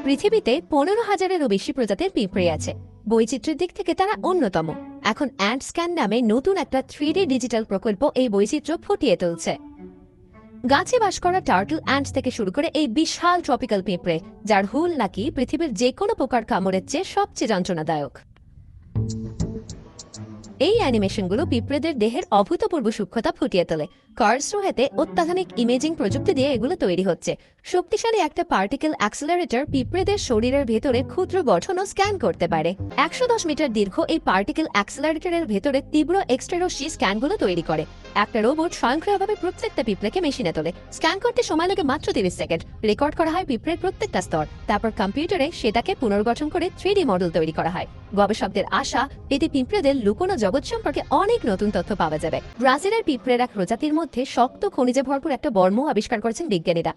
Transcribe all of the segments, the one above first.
পৃথিবীতে 15,000-এরও বেশি প্রজাতির পিঁপড়ে আছে। বৈচিত্র্যের দিক থেকে তারা অন্যতম। এখন অ্যান্ট স্ক্যান নামে নতুন একটা 3D ডিজিটাল প্রকল্প এই বৈচিত্র্য ফুটিয়ে তুলছে। গাছে বাস করা টার্টল অ্যান্ট থেকে শুরু করে এই বিশাল ট্রপিক্যাল পিঁপড়ে, যার হুল নাকি পৃথিবীর যে কোনো পোকার কামড়ের চেয়ে সবচেয়ে যন্ত্রণাদায়ক। এই অ্যানিমেশনগুলো পিঁপড়েদের দেহের অভূতপূর্ব সূক্ষ্মতা ফুটিয়ে তোলে। কার্লসরুহেতে অত্যাধুনিক ইমেজিং প্রযুক্তি দিয়ে এগুলো তৈরি হচ্ছে। শক্তিশালী একটা পার্টিকেল অ্যাক্সেলারেটর পিঁপড়েদের শরীরের ভেতরে ক্ষুদ্র গঠনও স্ক্যান করতে পারে। 110 মিটার দীর্ঘ এই পার্টিকেল অ্যাক্সেলারেটরের ভেতরে তীব্র এক্সরে রশ্মি স্ক্যানগুলো তৈরি করে। একটা রোবট স্বয়ংক্রিয়ভাবে প্রত্যেকটা পিঁপড়েকে মেশিনে তোলে। স্ক্যান করতে সময় লাগে মাত্র 30 সেকেন্ড। রেকর্ড করা হয় পিঁপড়ের প্রত্যেকটা স্তর, তারপর কম্পিউটারে সেটাকে পুনর্গঠন করে 3D মডেল তৈরি করা হয়। গবেষকদের আশা, এতে পিঁপড়েদের লুকোনো জগৎ সম্পর্কে অনেক নতুন তথ্য পাওয়া যাবে। ব্রাজিলের পিঁপড়ের এক প্রজাতির মধ্যে শক্ত খনিজে ভরপুর একটা বর্ম আবিষ্কার করেছেন বিজ্ঞানীরা,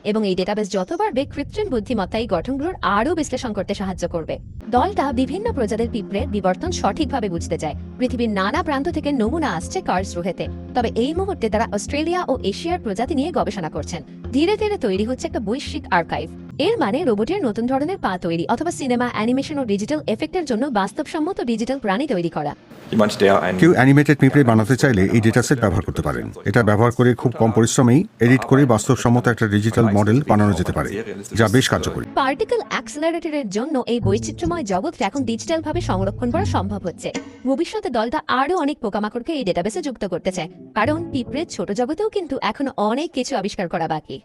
এবং এই ডেটাবেস যত বাড়বে কৃত্রিম বুদ্ধিমত্তা এই গঠনগুলোর আরও বিশ্লেষণ করতে সাহায্য করবে। দলটা বিভিন্ন প্রজাতির পিঁপড়ের বিবর্তন সঠিকভাবে বুঝতে চায়। পৃথিবীর নানা প্রান্ত থেকে নমুনা আসছে কার্লসরুহেতে। তবে এই মুহূর্তে তারা অস্ট্রেলিয়া ও এশিয়ার প্রজাতি নিয়ে গবেষণা করছেন। ধীরে ধীরে তৈরি হচ্ছে একটা বৈশ্বিক আর্কাইভ। এর মানে রোবটের নতুন ধরনের পা তৈরি, অথবা সিনেমা, অ্যানিমেশন ও ডিজিটাল এফেক্টের জন্য বাস্তবসম্মত ডিজিটাল প্রাণী তৈরি করা। কেউ অ্যানিমেটেড পিঁপড়ে বানাতে চাইলে এই ডেটাসেট ব্যবহার করতে পারেন। এটা ব্যবহার করে খুব কম পরিশ্রমেই এডিট করে বাস্তবসম্মত একটা ডিজিটাল মডেল বানানো যেতে পারে, যা বেশ কার্যকরী। পার্টিকেল অ্যাক্সেলারেটরের জন্য এই বৈচিত্র্যময় জগৎ এখন ডিজিটালভাবে সংরক্ষণ করা সম্ভব হচ্ছে। ভবিষ্যতে দলটা আরও অনেক পোকামাকড়কে এই ডেটাবেসে যুক্ত করতে চায়, কারণ পিঁপড়ের ছোট জগতেও কিন্তু এখনো অনেক কিছু আবিষ্কার করা বাকি।